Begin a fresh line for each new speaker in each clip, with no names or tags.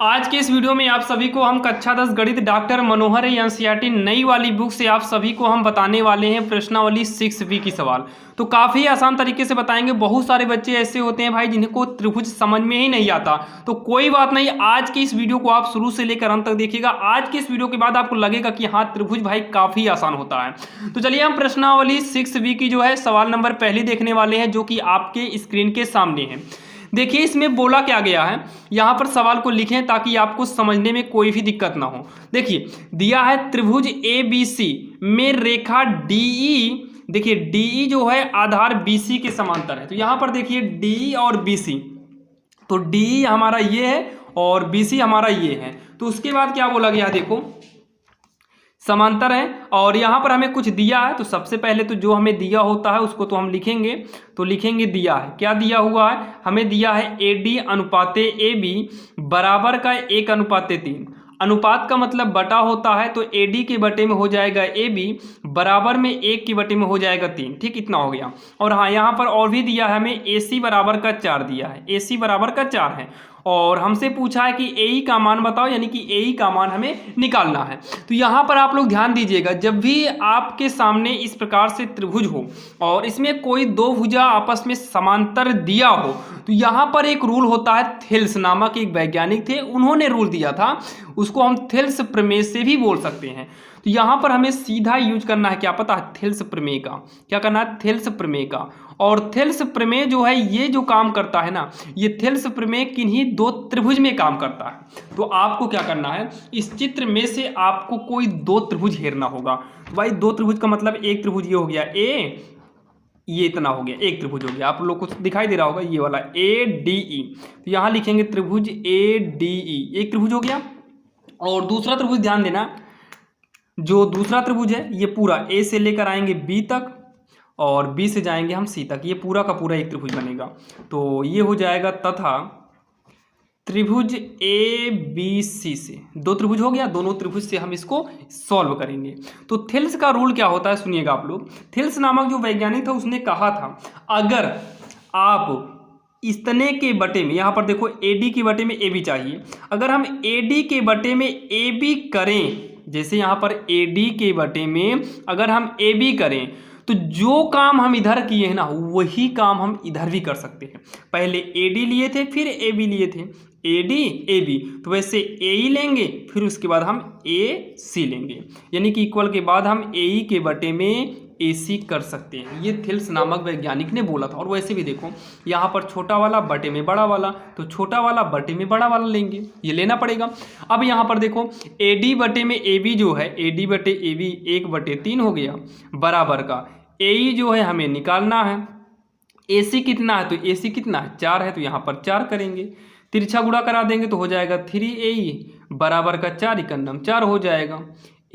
आज के इस वीडियो में आप सभी को हम कक्षा 10 गणित डॉक्टर मनोहर एनसीईआरटी नई वाली बुक से आप सभी को हम बताने वाले हैं प्रश्नावली 6B की सवाल। तो काफ़ी आसान तरीके से बताएंगे। बहुत सारे बच्चे ऐसे होते हैं भाई जिन्हें को त्रिभुज समझ में ही नहीं आता, तो कोई बात नहीं, आज की इस वीडियो को आप शुरू से लेकर अंत तक देखिएगा। आज की इस वीडियो के बाद आपको लगेगा कि हाँ, त्रिभुज भाई काफ़ी आसान होता है। तो चलिए हम प्रश्नावली 6B की जो है सवाल नंबर पहले देखने वाले हैं, जो कि आपके स्क्रीन के सामने है। देखिए इसमें बोला क्या गया है, यहाँ पर सवाल को लिखें ताकि आपको समझने में कोई भी दिक्कत ना हो। देखिए दिया है त्रिभुज ABC में रेखा DE, देखिए DE जो है आधार BC के समांतर है। तो यहाँ पर देखिए DE और BC, तो DE हमारा ये है और BC हमारा ये है। तो उसके बाद क्या बोला गया, देखो समांतर है और यहाँ पर हमें कुछ दिया है। तो सबसे पहले तो जो हमें दिया होता है उसको तो हम लिखेंगे, तो लिखेंगे दिया है, क्या दिया हुआ है, हमें दिया है AD अनुपाते AB बराबर का 1:3। अनुपात का मतलब बटा होता है, तो AD के बटे में हो जाएगा AB बराबर में 1 के बटे में हो जाएगा 3। ठीक, इतना हो गया। और हाँ, यहाँ पर और भी दिया है हमें, AC बराबर का 4 दिया है, AC बराबर का 4 है और हमसे पूछा है कि AE का मान बताओ, यानी कि AE का मान हमें निकालना है। तो यहाँ पर आप लोग ध्यान दीजिएगा, जब भी आपके सामने इस प्रकार से त्रिभुज हो और इसमें कोई दो भुजा आपस में समांतर दिया हो, तो यहाँ पर एक रूल होता है, थेल्स नामक एक वैज्ञानिक थे, उन्होंने रूल दिया था, उसको हम थेल्स प्रमेय से भी बोल सकते हैं। तो यहाँ पर हमें सीधा यूज करना है, क्या पता है, थेल्स प्रमेय का। क्या करना है, थेल्स प्रमेय का। और थेल्स प्रमेय जो है ये जो काम करता है ना, ये थेल्स प्रमेय किन्हीं दो त्रिभुज में काम करता है। तो आपको क्या करना है, इस चित्र में से आपको कोई दो त्रिभुज हेरना होगा। तो भाई दो त्रिभुज का मतलब एक त्रिभुज ये हो गया A, ये इतना हो गया, एक त्रिभुज हो गया, आप लोग को दिखाई दे रहा होगा ये वाला ADE। तो यहाँ लिखेंगे त्रिभुज ADE, एक त्रिभुज हो गया। और दूसरा त्रिभुज ध्यान देना, जो दूसरा त्रिभुज है ये पूरा A से लेकर आएंगे B तक और B से जाएंगे हम C तक, ये पूरा का पूरा एक त्रिभुज बनेगा। तो ये हो जाएगा तथा त्रिभुज ABC से दो त्रिभुज हो गया, दोनों त्रिभुज से हम इसको सॉल्व करेंगे। तो थेल्स का रूल क्या होता है, सुनिएगा आप लोग। थेल्स नामक जो वैज्ञानिक था उसने कहा था, अगर आप इतने के बटे में, यहाँ पर देखो AD के बटे में AB चाहिए, अगर हम AD के बटे में AB करें, जैसे यहाँ पर AD के बटे में अगर हम AB करें, तो जो काम हम इधर किए हैं ना वही काम हम इधर भी कर सकते हैं। पहले AD लिए थे, फिर AB लिए थे, AD AB, तो वैसे AE लेंगे, फिर उसके बाद हम AC लेंगे, यानी कि इक्वल के बाद हम AE के बटे में AC कर सकते हैं। ये थेल्स नामक वैज्ञानिक ने बोला था। और वैसे भी देखो यहाँ पर छोटा वाला बटे में बड़ा वाला, तो छोटा वाला बटे में बड़ा वाला लेंगे, ये लेना पड़ेगा। अब यहाँ पर देखो AD बटे में AB जो है, AD बटे AB 1/3 हो गया, बराबर का AE जो है हमें निकालना है। AC कितना है, तो AC कितना है, 4 है, तो यहाँ पर 4 करेंगे, तिरछा गुणा करा देंगे तो हो जाएगा 3AE बराबर का 4 एकन्नम 4 हो जाएगा।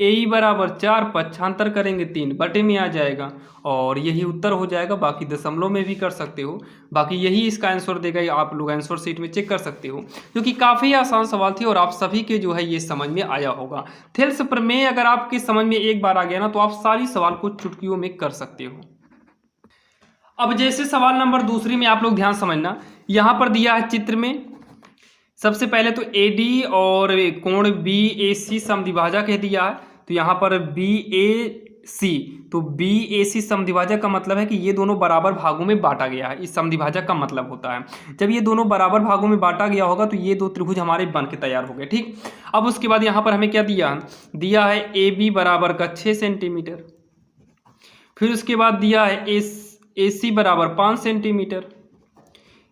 AE बराबर 4, पक्षांतर करेंगे 3, बटे में आ जाएगा और यही उत्तर हो जाएगा। बाकी दशमलव में भी कर सकते हो, बाकी यही इसका आंसर देगा, आप लोग आंसर शीट में चेक कर सकते हो, क्योंकि काफ़ी आसान सवाल थी और आप सभी के जो है ये समझ में आया होगा। थेल्स प्रमेय अगर आपके समझ में एक बार आ गया ना, तो आप सारी सवाल को चुटकियों में कर सकते हो। अब जैसे सवाल नंबर दूसरी में आप लोग ध्यान समझना, यहाँ पर दिया है चित्र में, सबसे पहले तो AD और कोण BAC समद्विभाजक है दिया है। तो यहाँ पर BAC, तो BAC समद्विभाजक का मतलब है कि ये दोनों बराबर भागों में बांटा गया है, इस समद्विभाजक का मतलब होता है जब ये दोनों बराबर भागों में बांटा गया होगा तो ये दो त्रिभुज हमारे बन के तैयार हो गए। ठीक, अब उसके बाद यहाँ पर हमें क्या दिया है AB बराबर का 6 सेंटीमीटर, फिर उसके बाद दिया है AC बराबर 5 सेंटीमीटर,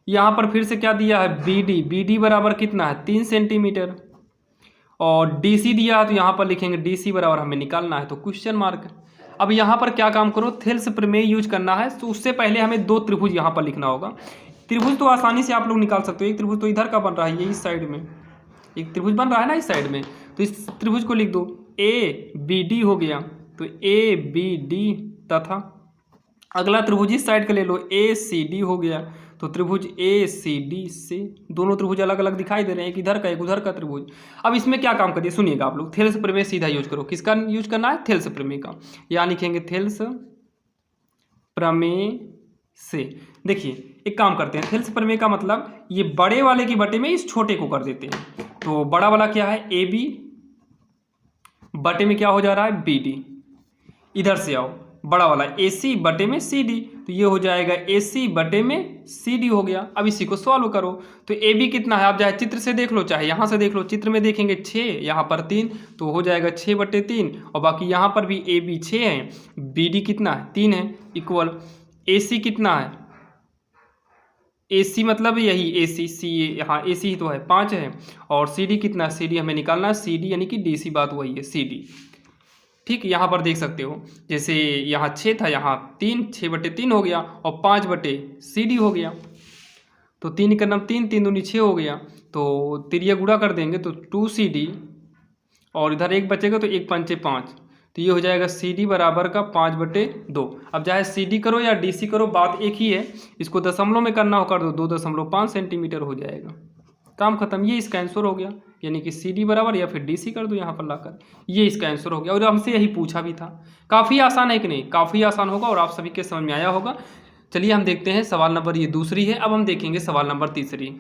यहाँ पर फिर से क्या दिया है BD बराबर कितना है 3 सेंटीमीटर, और DC दिया है तो यहाँ पर लिखेंगे DC बराबर हमें निकालना है, तो क्वेश्चन मार्क। अब यहाँ पर क्या काम करो, थेल्स प्रमेय यूज करना है। तो उससे पहले हमें दो त्रिभुज यहाँ पर लिखना होगा। त्रिभुज तो आसानी से आप लोग निकाल सकते हो, एक त्रिभुज तो इधर का बन रहा है, ये इस साइड में एक त्रिभुज बन रहा है ना इस साइड में, तो इस त्रिभुज को लिख दो ABD हो गया, तो ABD, तथा अगला त्रिभुज इस साइड का ले लो ACD हो गया, तो त्रिभुज ACD से दोनों त्रिभुज अलग अलग दिखाई दे रहे हैं, एक इधर का एक उधर का त्रिभुज। अब इसमें क्या काम करिए, सुनिएगा आप लोग, थेल्स प्रमेय सीधा यूज करो। किसका यूज करना है, थेल्स प्रमेय का। यहाँ लिखेंगे थेल्स प्रमेय से। देखिए एक काम करते हैं, थेल्स प्रमेय का मतलब ये बड़े वाले की बटे में इस छोटे को कर देते हैं। तो बड़ा वाला क्या है ए बी बटे में क्या हो जा रहा है बी डी। इधर से आओ, बड़ा वाला ए सी बटे में सी डी, तो ये हो जाएगा ए सी बटे में सी डी हो गया। अब इसी को सॉल्व करो। तो ए बी कितना है, आप चाहे चित्र से देख लो चाहे यहाँ से देख लो। चित्र में देखेंगे 6, यहाँ पर 3, तो हो जाएगा 6 बटे 3, और बाकी यहाँ पर भी ए बी 6 है, बी डी कितना है 3 है, इक्वल ए सी कितना है, ए सी मतलब यही ए सी सी, यहाँ ए सी ही तो है 5 है, और सी डी कितना है, सी डी हमें निकालना है, सी डी यानी कि डी सी बात वही है सी डी। ठीक, यहाँ पर देख सकते हो जैसे यहाँ 6 था, यहाँ 3, 6 बटे 3 हो गया, और 5 बटे सी डी हो गया। तो 3 का नाम 3, 3 दूनी 6 हो गया, तो तिरिया गुणा कर देंगे तो 2 सी डी, और इधर 1 बचेगा तो 1 पंचे 5, तो ये हो जाएगा सी डी बराबर का 5 बटे 2। अब चाहे सी डी करो या डी सी करो बात एक ही है, इसको दशमलव में करना हो कर दो, 2.5 सेंटीमीटर हो जाएगा, काम खत्म। ये इसका आंसर हो गया, यानी कि सी डी बराबर या फिर डी सी कर दो यहाँ पर लाकर, ये इसका आंसर हो गया। और हमसे यही पूछा भी था। काफ़ी आसान है कि नहीं, काफ़ी आसान होगा और आप सभी के समझ में आया होगा। चलिए हम देखते हैं सवाल नंबर ये दूसरी है, अब हम देखेंगे सवाल नंबर तीसरी।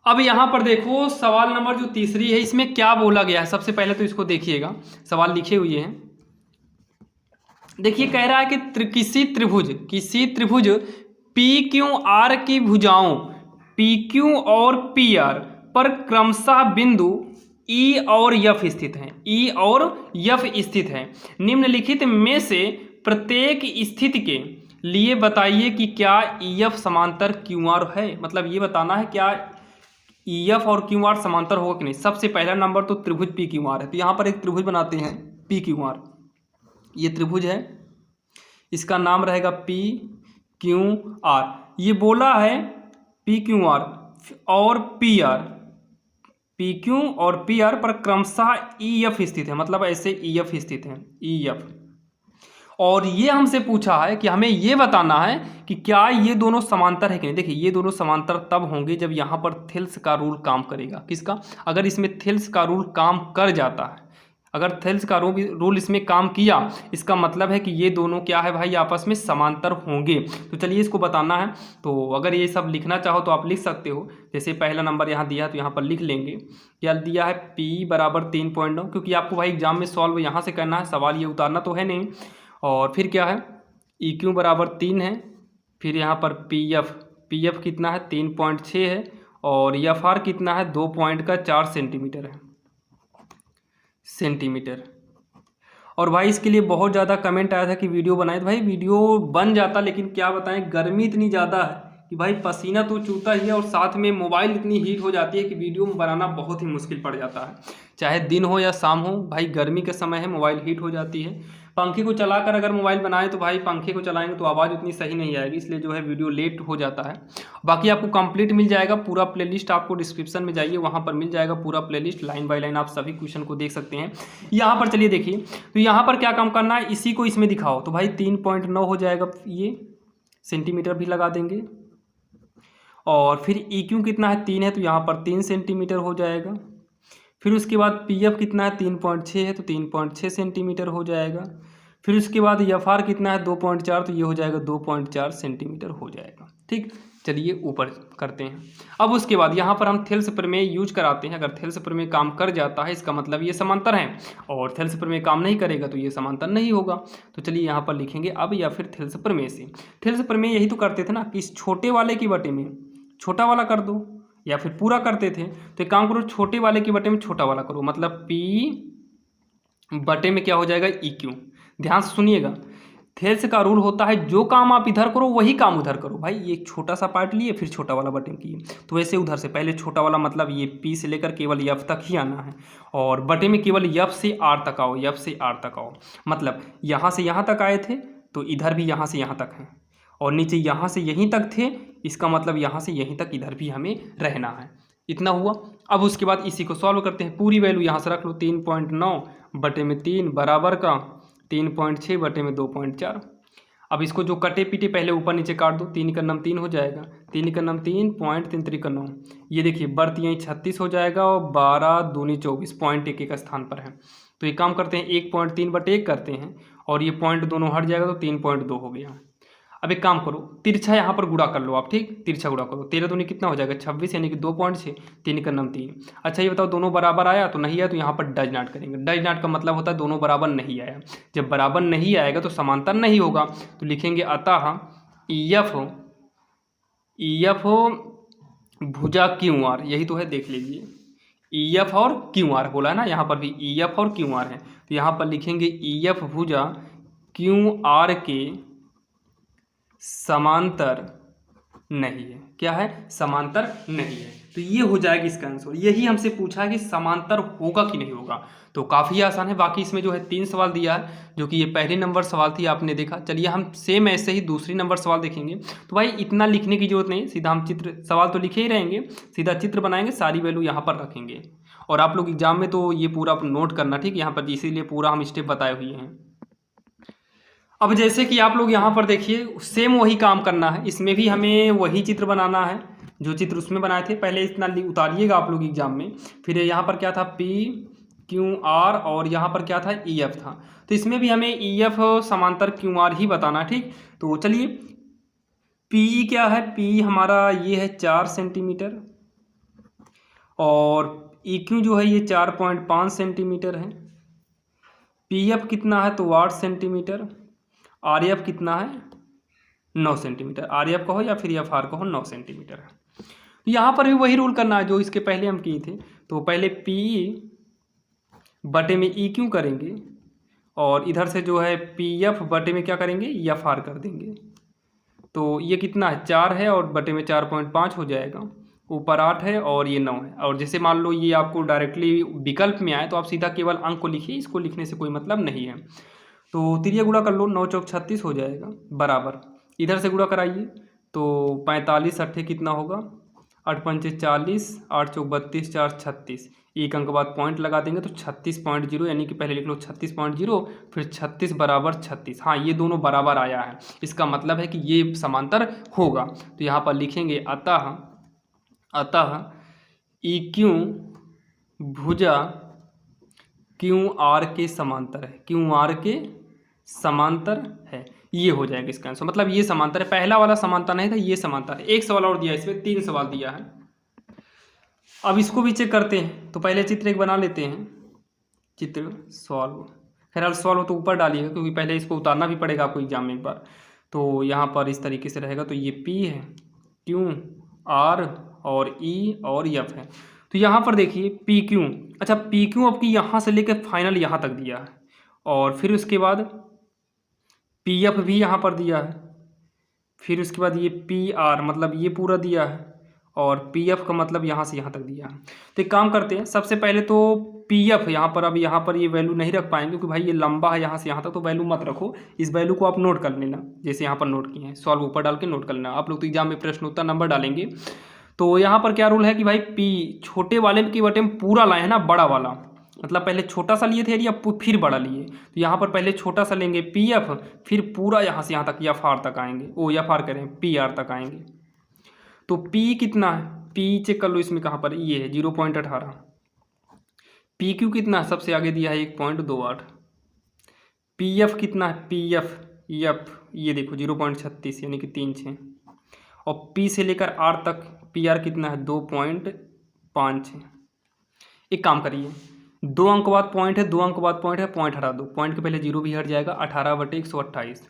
अब यहाँ पर देखो सवाल नंबर जो तीसरी है इसमें क्या बोला गया है। सबसे पहले तो इसको देखिएगा, सवाल लिखे हुए हैं। देखिए कह रहा है कि किसी त्रिभुज पी क्यू आर की भुजाओं पी क्यू और पी आर पर क्रमशः बिंदु ई और यफ स्थित हैं, ई और यफ स्थित हैं। निम्नलिखित में से प्रत्येक स्थिति के लिए बताइए कि क्या ई एफ समांतर क्यू आर है। मतलब ये बताना है क्या ई एफ और क्यू आर समांतर होगा कि नहीं। सबसे पहला नंबर तो त्रिभुज पी क्यू आर है, तो यहाँ पर एक त्रिभुज बनाते हैं पी क्यू आर। ये त्रिभुज है, इसका नाम रहेगा पी क्यू आर। ये बोला है पी क्यू आर और पी आर, पी क्यू और पी आर पर क्रमशः ई एफ स्थित है, मतलब ऐसे ई एफ स्थित है, ई एफ। और ये हमसे पूछा है कि हमें ये बताना है कि क्या ये दोनों समांतर है कि नहीं। देखिए ये दोनों समांतर तब होंगे जब यहाँ पर थेल्स का रूल काम करेगा। किसका, अगर इसमें थेल्स का रूल काम कर जाता है, अगर थेल्स का रूल इसमें काम किया, इसका मतलब है कि ये दोनों क्या है भाई आपस में समांतर होंगे। तो चलिए इसको बताना है। तो अगर ये सब लिखना चाहो तो आप लिख सकते हो। जैसे पहला नंबर यहाँ दिया तो यहाँ पर लिख लेंगे, क्या दिया है P बराबर 3.9, क्योंकि आपको भाई एग्जाम में सॉल्व यहाँ से करना है, सवाल ये उतारना तो है नहीं। और फिर क्या है EQ बराबर 3 है, फिर यहाँ पर PF कितना है 3.6 है, और FR कितना है 2.4 सेंटीमीटर। और भाई इसके लिए बहुत ज़्यादा कमेंट आया था कि वीडियो बनाए, तो भाई वीडियो बन जाता, लेकिन क्या बताएं गर्मी इतनी ज़्यादा है कि भाई पसीना तो चूता ही है, और साथ में मोबाइल इतनी हीट हो जाती है कि वीडियो में बनाना बहुत ही मुश्किल पड़ जाता है। चाहे दिन हो या शाम हो, भाई गर्मी के समय है, मोबाइल हीट हो जाती है। पंखे को चलाकर अगर मोबाइल बनाए तो भाई पंखे को चलाएंगे तो आवाज़ उतनी सही नहीं आएगी, इसलिए जो है वीडियो लेट हो जाता है। बाकी आपको कंप्लीट मिल जाएगा पूरा प्लेलिस्ट, आपको डिस्क्रिप्शन में जाइए वहाँ पर मिल जाएगा पूरा प्लेलिस्ट, लाइन बाय लाइन आप सभी क्वेश्चन को देख सकते हैं। यहाँ पर चलिए देखिए, तो यहाँ पर क्या काम करना है, इसी को इसमें दिखाओ। तो भाई 3.9 हो जाएगा, ये सेंटीमीटर भी लगा देंगे। और फिर EQ कितना है 3 है, तो यहाँ पर 3 सेंटीमीटर हो जाएगा। फिर उसके बाद PF कितना है 3.6 है, तो 3.6 सेंटीमीटर हो जाएगा। फिर उसके बाद FR कितना है 2.4, तो ये हो जाएगा 2.4 सेंटीमीटर हो जाएगा। ठीक, चलिए ऊपर करते हैं। अब उसके बाद यहाँ पर हम थेल्स प्रमेय यूज कराते हैं। अगर थेल्स प्रमेय काम कर जाता है इसका मतलब ये समांतर हैं, और थेल्स प्रमेय काम नहीं करेगा तो ये समांतर नहीं होगा। तो चलिए यहाँ पर लिखेंगे अब, या फिर थेल्स प्रमेय से। थेल्स प्रमेय यही तो करते थे ना कि इस छोटे वाले की बटे में छोटा वाला कर दो, या फिर पूरा करते थे। तो एक काम करो, छोटे वाले के बटे में छोटा वाला करो, मतलब P बटे में क्या हो जाएगा EQ। ध्यान से सुनिएगा, थेल्स का रूल होता है जो काम आप इधर करो वही काम उधर करो। भाई ये एक छोटा सा पार्ट लिए फिर छोटा वाला बटे में किए, तो वैसे उधर से पहले छोटा वाला, मतलब ये P से लेकर केवल F तक ही आना है, और बटे में केवल F से R तक आओ, F से R तक आओ। मतलब यहाँ से यहाँ तक आए थे तो इधर भी यहाँ से यहाँ तक है, और नीचे यहाँ से यहीं तक थे, इसका मतलब यहाँ से यहीं तक इधर भी हमें रहना है। इतना हुआ। अब उसके बाद इसी को सॉल्व करते हैं। पूरी वैल्यू यहाँ से रख लो, 3.9 बटे में 3 बराबर का 3.6 बटे में 2.4। अब इसको जो कटे पीटे पहले ऊपर नीचे काट दो, 3 का नाम 3 हो जाएगा, 3 का नाम 3, पॉइंट 3 3 का 9। ये देखिए बर्थ यहीं 36 हो जाएगा, और 12 दूनी 24, पॉइंट एक एक स्थान पर है। तो एक काम करते हैं, 1.3 बटे 1 करते हैं, और ये पॉइंट दोनों हट जाएगा तो 3.2 हो गया। अब एक काम करो, तिरछा यहाँ पर गुणा कर लो आप, ठीक, तिरछा गुणा करो, 13 दूनी कितना हो जाएगा 26, यानी कि 2.6, 3 का नाम 3। अच्छा ये बताओ दोनों बराबर आया तो नहीं आया, तो यहाँ पर डज नॉट करेंगे। डज नॉट का मतलब होता है दोनों बराबर नहीं आया। जब बराबर नहीं आएगा तो समांतर नहीं होगा, तो लिखेंगे अतः EF भुजा QR, यही तो है, देख लीजिए EF और QR बोला है ना, यहाँ पर भी EF और QR है, तो यहाँ पर लिखेंगे EF भुजा QR के समांतर नहीं है। क्या है? समांतर नहीं है। तो ये हो जाएगा इसका आंसर। यही हमसे पूछा है कि समांतर होगा कि नहीं होगा, तो काफ़ी आसान है। बाकी इसमें जो है 3 सवाल दिया है, जो कि ये पहले नंबर सवाल थी, आपने देखा। चलिए हम सेम ऐसे ही दूसरी नंबर सवाल देखेंगे। तो भाई इतना लिखने की जरूरत नहीं, सीधा हम चित्र, सवाल तो लिखे ही रहेंगे, सीधा चित्र बनाएंगे, सारी वैल्यू यहाँ पर रखेंगे। और आप लोग एग्जाम में तो ये पूरा नोट करना, ठीक, यहाँ पर इसीलिए पूरा हम स्टेप बताए हुए हैं। अब जैसे कि आप लोग यहाँ पर देखिए, सेम वही काम करना है, इसमें भी हमें वही चित्र बनाना है जो चित्र उसमें बनाए थे। पहले इतना उतारिएगा आप लोग एग्जाम में। फिर यहाँ पर क्या था PQR, और यहाँ पर क्या था EF था। तो इसमें भी हमें EF समांतर QR ही बताना, ठीक। तो चलिए PE क्या है, PE हमारा ये है 4 सेंटीमीटर, और EQ जो है ये 4.5 सेंटीमीटर है। PF कितना है तो 8 सेंटीमीटर। RF कितना है 9 सेंटीमीटर। RF कहो या फिर FR कहो, 9 सेंटीमीटर है। तो यहाँ पर भी वही रूल करना है जो इसके पहले हम किए थे। तो पहले PE बटे में EQ करेंगे, और इधर से जो है PF बटे में क्या करेंगे, FR कर देंगे। तो ये कितना है 4 है, और बटे में 4.5 हो जाएगा, ऊपर 8 है और ये 9 है। और जैसे मान लो ये आपको डायरेक्टली विकल्प में आए तो आप सीधा केवल अंक को लिखिए, इसको लिखने से कोई मतलब नहीं है। तो तिरिया गुणा कर लो, 9 चौक 36 हो जाएगा, बराबर इधर से गुणा कराइए तो 45 अट्ठे कितना होगा, 8 पंचे 40, 8 चौक 32, 4 36, एक अंक बाद पॉइंट लगा देंगे तो 36.0, यानी कि पहले लिख लो 36.0, फिर 36 बराबर 36। हाँ, ये दोनों बराबर आया है, इसका मतलब है कि ये समांतर होगा। तो यहाँ पर लिखेंगे अतः EQ भुजा QR के समांतर है, QR के समांतर है, ये हो जाएगा इसका आंसर। मतलब ये समांतर है, पहला वाला समांतर नहीं था, ये समांतर है। एक सवाल और दिया है, इसमें 3 सवाल दिया है। अब इसको भी चेक करते हैं। तो पहले चित्र एक बना लेते हैं, चित्र सॉल्व। खैर सॉल्व तो ऊपर डालिएगा, क्योंकि पहले इसको उतारना भी पड़ेगा आपको एग्जाम में एक बार। तो यहाँ पर इस तरीके से रहेगा। तो ये P है, Q, R और E और F है। तो यहाँ पर देखिए PQ, अच्छा PQ आपकी यहाँ से लेकर फाइनल यहाँ तक दिया है, और फिर उसके बाद PF भी यहाँ पर दिया है, फिर उसके बाद ये PR मतलब ये पूरा दिया है, और PF का मतलब यहाँ से यहाँ तक दिया है। तो एक काम करते हैं, सबसे पहले तो PF यहाँ पर, अब यहाँ पर ये वैल्यू नहीं रख पाएंगे क्योंकि भाई ये लंबा है यहाँ से यहाँ तक, तो वैल्यू मत रखो। इस वैल्यू को आप नोट कर लेना, जैसे यहाँ पर नोट किए हैं, सॉल्व ऊपर डाल के नोट कर लेना। आप लोग तो एग्जाम में प्रश्न उत्तर नंबर डालेंगे। तो यहाँ पर क्या रूल है कि भाई P छोटे वाले की बटे में पूरा लाए हैं ना, बड़ा वाला, मतलब पहले छोटा सा लिए थे या फिर बड़ा लिए। तो यहाँ पर पहले छोटा सा लेंगे PF, फिर पूरा यहाँ से यहाँ तक FR तक आएंगे, FR करें PR तक आएंगे। तो P कितना है, P चेक कर लो, इसमें कहाँ पर ये है 0.18। PQ कितना है, सबसे आगे दिया है 1.28। PF कितना है, PF ये देखो 0.36 यानी कि 3.6। और P से लेकर R तक PR कितना है 2.5 है। एक काम करिए, 2 अंक बाद पॉइंट है, 2 अंक बाद पॉइंट है, पॉइंट हटा दो, पॉइंट के पहले 0 भी हट जाएगा। 18/128,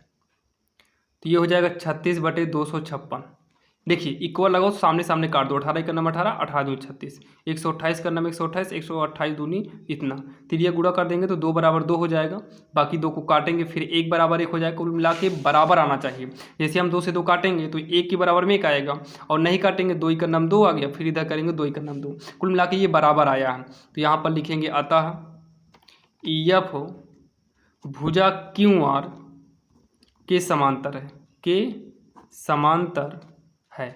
तो ये हो जाएगा 36/256। देखिए इक्वल लगाओ, सामने सामने काट दो, 18 का नाम 18, 18 दूनी 36, 128 का नाम 128, 128 दूनी इतना, तिरिया गुणा कर देंगे तो 2 बराबर 2 हो जाएगा। बाकी 2 को काटेंगे फिर 1 बराबर 1 हो जाएगा। कुल मिला के बराबर आना चाहिए। जैसे हम 2 से 2 काटेंगे तो 1 के बराबर में 1 आएगा, और नहीं काटेंगे 2 का नाम 2 आ गया, फिर इधर करेंगे 2 का नाम 2, कुल मिला के ये बराबर आया है। तो यहाँ पर लिखेंगे अतः EF भुजा QR के समांतर है, के समांतर है,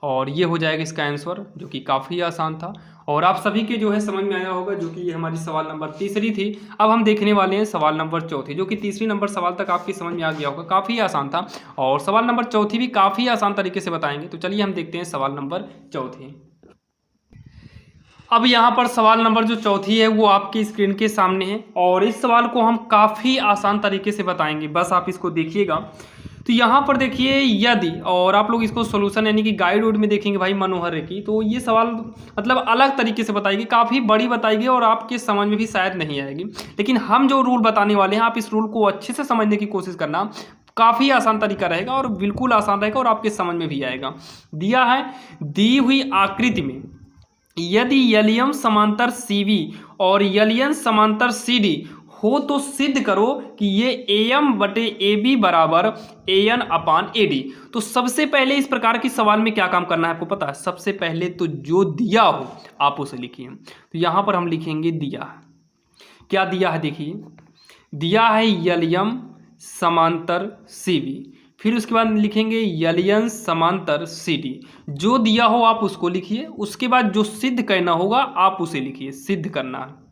और ये हो जाएगा इसका आंसर, जो कि काफ़ी आसान था और आप सभी के जो है समझ में आया होगा, जो कि ये हमारी सवाल नंबर 3 थी। अब हम देखने वाले हैं सवाल नंबर 4, जो कि 3 नंबर सवाल तक आपकी समझ में आ गया होगा, काफ़ी आसान था। और सवाल नंबर 4 भी काफ़ी आसान तरीके से बताएंगे। तो चलिए हम देखते हैं सवाल नंबर 4। अब यहाँ पर सवाल नंबर जो 4 है वो आपकी स्क्रीन के सामने है, और इस सवाल को हम काफ़ी आसान तरीके से बताएंगे, बस आप इसको देखिएगा। तो यहाँ पर देखिए यदि, और आप लोग इसको सोल्यूशन यानी कि गाइड वुड में देखेंगे भाई मनोहर की, तो ये सवाल मतलब अलग तरीके से बताएगी, काफ़ी बड़ी बताएगी और आपके समझ में भी शायद नहीं आएगी। लेकिन हम जो रूल बताने वाले हैं, आप इस रूल को अच्छे से समझने की कोशिश करना, काफ़ी आसान तरीका रहेगा और बिल्कुल आसान रहेगा और आपके समझ में भी आएगा। दिया है, दी हुई आकृति में यदि एलियम समांतर सीवी और एलियन समांतर सीडी हो तो सिद्ध करो कि ये AM बटे AB बराबर AN अपान AD। तो सबसे पहले इस प्रकार की सवाल में क्या काम करना है आपको पता है? सबसे पहले तो जो दिया हो आप उसे लिखिए। तो यहाँ पर हम लिखेंगे दिया। क्या दिया है देखिए, दिया है एलियम समांतर CV, फिर उसके बाद लिखेंगे एलियन समांतर CD। जो दिया हो आप उसको लिखिए, उसके बाद जो सिद्ध करना होगा आप उसे लिखिए। सिद्ध करना है,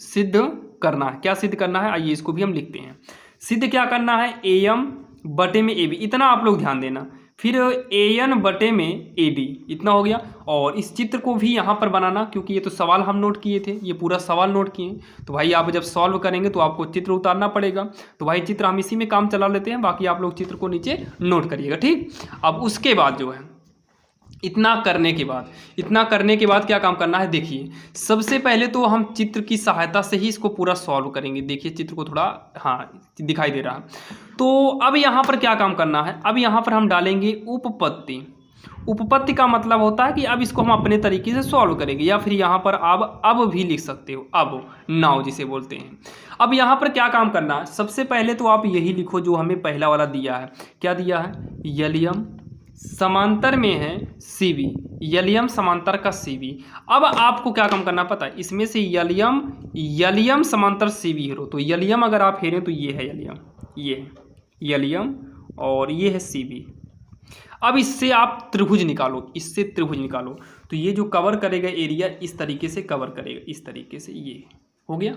सिद्ध करना है। क्या सिद्ध करना है, आइए इसको भी हम लिखते हैं। सिद्ध क्या करना है, AM बटे में AB, इतना आप लोग ध्यान देना। फिर AN बटे में AD, इतना हो गया। और इस चित्र को भी यहाँ पर बनाना, क्योंकि ये तो सवाल हम नोट किए थे, ये पूरा सवाल नोट किए। तो भाई आप जब सॉल्व करेंगे तो आपको चित्र उतारना पड़ेगा। तो भाई चित्र हम इसी में काम चला लेते हैं, बाकी आप लोग चित्र को नीचे नोट करिएगा, ठीक। अब उसके बाद जो है, इतना करने के बाद क्या काम करना है देखिए। सबसे पहले तो हम चित्र की सहायता से ही इसको पूरा सॉल्व करेंगे। देखिए चित्र को थोड़ा, हाँ दिखाई दे रहा है। तो अब यहाँ पर क्या काम करना है, अब यहाँ पर हम डालेंगे उपपत्ति। उपपत्ति का मतलब होता है कि अब इसको हम अपने तरीके से सॉल्व करेंगे, या फिर यहाँ पर अब भी लिख सकते हो, अब नाउ जिसे बोलते हैं। अब यहाँ पर क्या काम करना है, सबसे पहले तो आप यही लिखो जो हमें पहला वाला दिया है। क्या दिया है, एलियम समांतर में है CV, एलियम समांतर का CV। अब आपको क्या काम करना पता है, इसमें से एलियम समांतर CV हेरो। तो एलियम अगर आप हेरें तो ये है एलियम, ये है एलियम और ये है CV। अब इससे आप त्रिभुज निकालो, इससे त्रिभुज निकालो। तो ये जो कवर करेगा एरिया इस तरीके से कवर करेगा, इस तरीके से, ये हो गया।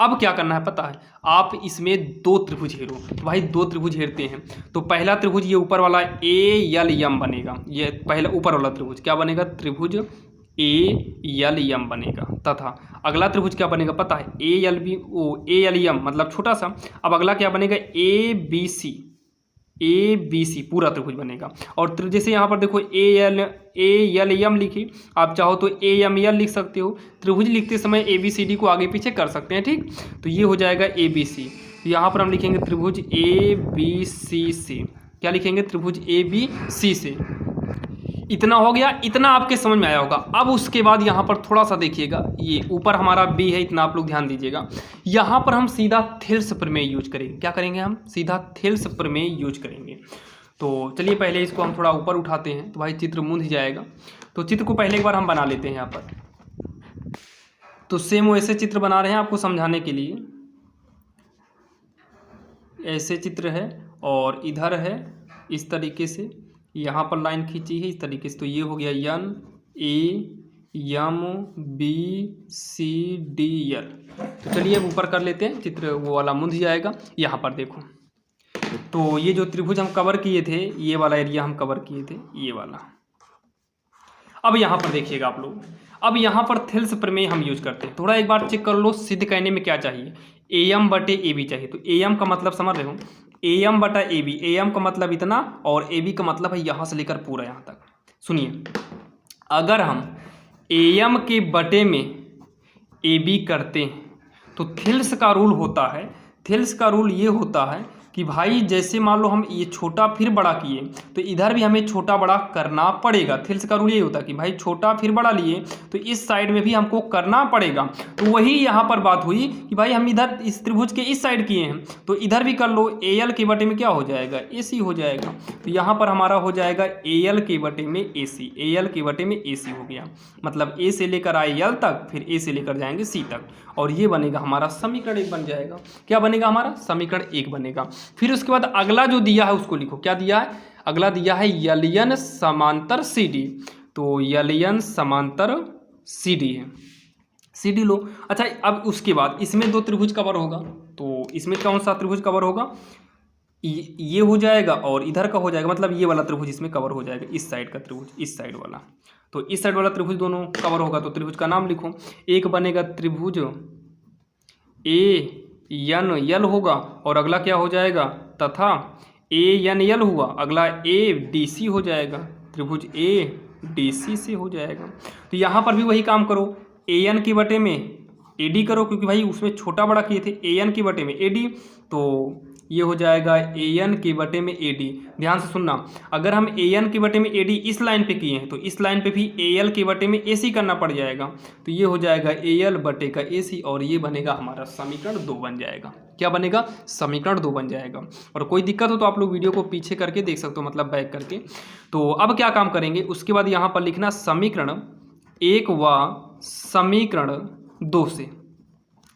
अब क्या करना है पता है, आप इसमें दो त्रिभुज हेरो। तो भाई दो त्रिभुज हेरते हैं। तो पहला त्रिभुज ये ऊपर वाला ALM बनेगा, ये पहला ऊपर वाला त्रिभुज क्या बनेगा, त्रिभुज ALM बनेगा। तथा अगला त्रिभुज क्या बनेगा पता है, ALM मतलब छोटा सा। अब अगला क्या बनेगा, ABC पूरा त्रिभुज बनेगा। और जैसे यहाँ पर देखो ALM लिखी, आप चाहो तो AML लिख सकते हो। त्रिभुज लिखते समय ABCD को आगे पीछे कर सकते हैं, ठीक। तो ये हो जाएगा ABC। तो यहाँ पर हम लिखेंगे त्रिभुज ABC से, क्या लिखेंगे, त्रिभुज ABC से। इतना हो गया, इतना आपके समझ में आया होगा। अब उसके बाद यहाँ पर थोड़ा सा देखिएगा, ये ऊपर हमारा B है, इतना आप लोग ध्यान दीजिएगा। यहाँ पर हम सीधा थेल्स प्रमेय यूज करेंगे। क्या करेंगे, हम सीधा थेल्स प्रमेय यूज करेंगे। तो चलिए पहले इसको हम थोड़ा ऊपर उठाते हैं, तो भाई चित्र मूंझ जाएगा। तो चित्र को पहले एक बार हम बना लेते हैं यहाँ पर। तो सेम वैसे चित्र बना रहे हैं आपको समझाने के लिए। ऐसे चित्र है और इधर है इस तरीके से, यहाँ पर लाइन खींची है इस तरीके से। तो ये हो गया NAMBCDL। तो चलिए अब ऊपर कर लेते हैं, चित्र वो वाला मुंझ जाएगा। यहाँ पर देखो, तो ये जो त्रिभुज हम कवर किए थे, ये वाला एरिया हम कवर किए थे, ये वाला। अब यहाँ पर देखिएगा आप लोग, अब यहाँ पर थेल्स प्रमेय हम यूज करते हैं। थोड़ा एक बार चेक कर लो, सिद्ध करने में क्या चाहिए, AM बटे AB चाहिए। तो AM का मतलब समझ रहे हो, AM बटा AB, AM का मतलब इतना और AB का मतलब है यहाँ से लेकर पूरा यहाँ तक। सुनिए, अगर हम AM के बटे में AB करते हैं तो थेल्स का रूल होता है, थेल्स का रूल ये होता है कि भाई जैसे मान लो हम ये छोटा फिर बड़ा किए तो इधर भी हमें छोटा बड़ा करना पड़ेगा। थेल्स का रूल ये होता है कि भाई छोटा फिर बड़ा लिए तो इस साइड में भी हमको करना पड़ेगा। तो वही यहाँ पर बात हुई कि भाई हम इधर इस त्रिभुज के इस साइड किए हैं तो इधर भी कर लो, AL के बटे में क्या हो जाएगा, AC हो जाएगा। तो यहाँ पर हमारा हो जाएगा AL के बटे में AC, AL के बटे में AC हो गया। मतलब A से लेकर आए L तक, फिर A से लेकर जाएंगे C तक, और ये बनेगा हमारा समीकरण 1 बन जाएगा। क्या बनेगा, हमारा समीकरण 1 बनेगा। फिर उसके बाद अगला जो दिया है उसको लिखो। क्या दिया है, अगला दिया है एलियन समांतर CD। तो एलियन समांतर CD है, CD लो। अच्छा, अब उसके बाद इसमें दो त्रिभुज कवर होगा। तो इसमें कौन सा त्रिभुज कवर होगा, ये हो जाएगा और इधर का हो जाएगा, मतलब ये वाला त्रिभुज इसमें कवर हो जाएगा, इस साइड का त्रिभुज, इस साइड वाला। तो इस साइड वाला त्रिभुज दोनों कवर होगा। तो त्रिभुज का नाम लिखो, एक बनेगा त्रिभुज ANL होगा और अगला क्या हो जाएगा तथा ANL हुआ, अगला ADC हो जाएगा, त्रिभुज ADC से हो जाएगा। तो यहाँ पर भी वही काम करो, AN की बटे में AD करो, क्योंकि भाई उसमें छोटा बड़ा किए थे, AN की बटे में AD, तो ये हो जाएगा AN की बटे में AD। ध्यान से सुनना, अगर हम AN की बटे में AD इस लाइन पे किए हैं तो इस लाइन पे भी AL की बटे में AC करना पड़ जाएगा, तो ये हो जाएगा AL बटे का AC, और ये बनेगा हमारा समीकरण 2 बन जाएगा। क्या बनेगा? समीकरण 2 बन जाएगा। और कोई दिक्कत हो तो आप लोग वीडियो को पीछे करके देख सकते हो, मतलब बैक करके। तो अब क्या काम करेंगे, उसके बाद यहाँ पर लिखना समीकरण 1 व समीकरण 2 से,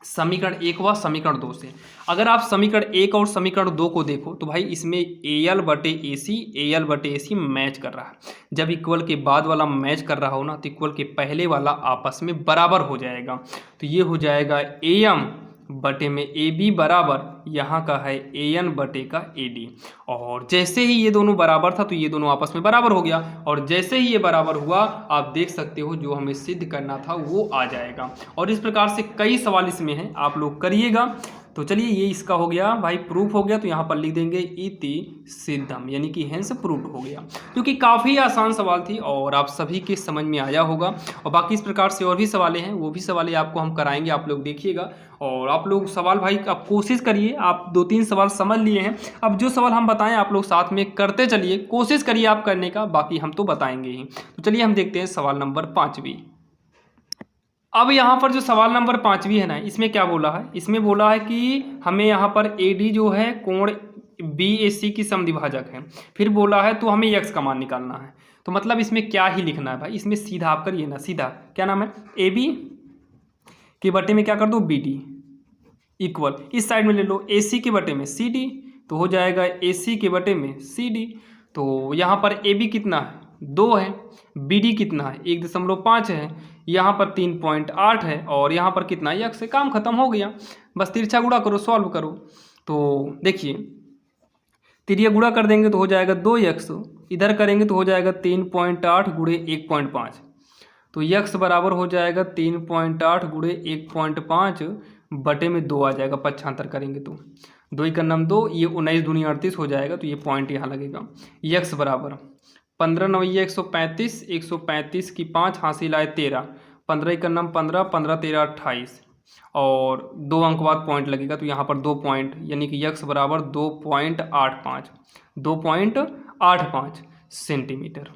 समीकरण 1 व समीकरण 2 से। अगर आप समीकरण 1 और समीकरण 2 को देखो तो भाई इसमें AL बटे AC मैच कर रहा है। जब इक्वल के बाद वाला मैच कर रहा हो ना, तो इक्वल के पहले वाला आपस में बराबर हो जाएगा। तो ये हो जाएगा AM बटे में AB बराबर यहाँ का है AN बटे का AD। और जैसे ही ये दोनों बराबर था तो ये दोनों आपस में बराबर हो गया, और जैसे ही ये बराबर हुआ आप देख सकते हो जो हमें सिद्ध करना था वो आ जाएगा। और इस प्रकार से कई सवाल इसमें हैं, आप लोग करिएगा। तो चलिए ये इसका हो गया भाई, प्रूफ हो गया। तो यहाँ पर लिख देंगे इति सिद्धम, यानी कि हेंस प्रूफ हो गया, क्योंकि काफ़ी आसान सवाल थी और आप सभी के समझ में आया होगा। और बाकी इस प्रकार से और भी सवालें हैं, वो भी सवालें आपको हम कराएंगे, आप लोग देखिएगा। और आप लोग सवाल भाई आप कोशिश करिए, आप 2-3 सवाल समझ लिए हैं, अब जो सवाल हम बताएं आप लोग साथ में करते चलिए, कोशिश करिए आप करने का, बाकी हम तो बताएंगे ही। तो चलिए हम देखते हैं सवाल नंबर 5वीं। अब यहाँ पर जो सवाल नंबर 5वीं है ना, इसमें क्या बोला है, इसमें बोला है कि हमें यहाँ पर AD जो है कोण BAC की समद्विभाजक है। फिर बोला है तो हमें x का मान निकालना है। तो मतलब इसमें क्या ही लिखना है भाई, इसमें सीधा आप करिए ना, सीधा क्या नाम है, AB के बटे में क्या कर दो BD इक्वल, इस साइड में ले लो AC के बटे में CD, तो हो जाएगा AC के बटे में CD। तो यहाँ पर AB कितना है 2 है, BD कितना है 1.5 है, यहाँ पर 3.8 है, और यहाँ पर कितना है x से, काम खत्म हो गया। बस तिरछा गुणा करो, सॉल्व करो। तो देखिए तिरिया गुणा कर देंगे तो हो जाएगा 2x, इधर करेंगे तो हो जाएगा 3.8 गुणे 1.5, तो x बराबर हो जाएगा 3.8 गुणे 1.5 बटे में 2 आ जाएगा, 75 करेंगे तो 2 का नाम 2, ये 19 दूनी 38 हो जाएगा। तो ये पॉइंट यहाँ लगेगा। x बराबर 15 9 135, 135 की 5 हासिल आए 13, 15 का नाम 15, 15 13 28, और 2 अंक बाद पॉइंट लगेगा। तो यहाँ पर 2 पॉइंट, यानी कि x बराबर 2.85 सेंटीमीटर।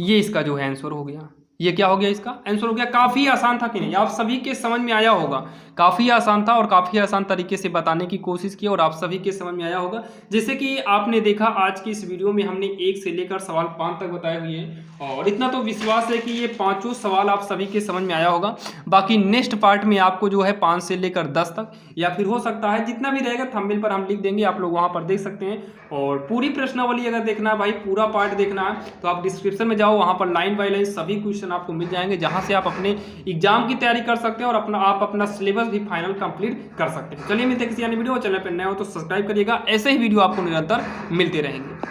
ये इसका जो है आंसर हो गया। ये क्या हो गया, इसका आंसर हो गया। काफ़ी आसान था कि नहीं, आप सभी के समझ में आया होगा। काफ़ी आसान था और काफ़ी आसान तरीके से बताने की कोशिश की, और आप सभी के समझ में आया होगा। जैसे कि आपने देखा आज की इस वीडियो में हमने 1 से लेकर सवाल 5 तक बताए हुए हैं, और इतना तो विश्वास है कि ये 5 सवाल आप सभी के समझ में आया होगा। बाकी नेक्स्ट पार्ट में आपको जो है 5 से लेकर 10 तक, या फिर हो सकता है जितना भी रहेगा थंबनेल पर हम लिख देंगे, आप लोग वहाँ पर देख सकते हैं। और पूरी प्रश्नावली अगर देखना है भाई, पूरा पार्ट देखना है, तो आप डिस्क्रिप्शन में जाओ, वहाँ पर लाइन बाय लाइन सभी क्वेश्चन आपको मिल जाएंगे, जहाँ से आप अपने एग्जाम की तैयारी कर सकते हैं और आप अपना सिलेबस भी फाइनल कंप्लीट कर सकते हैं। चलिए मिलते हैं किसी अन्य वीडियो, चैनल पर नए हो तो सब्सक्राइब करिएगा, ऐसे ही वीडियो आपको निरंतर मिलते रहेंगे।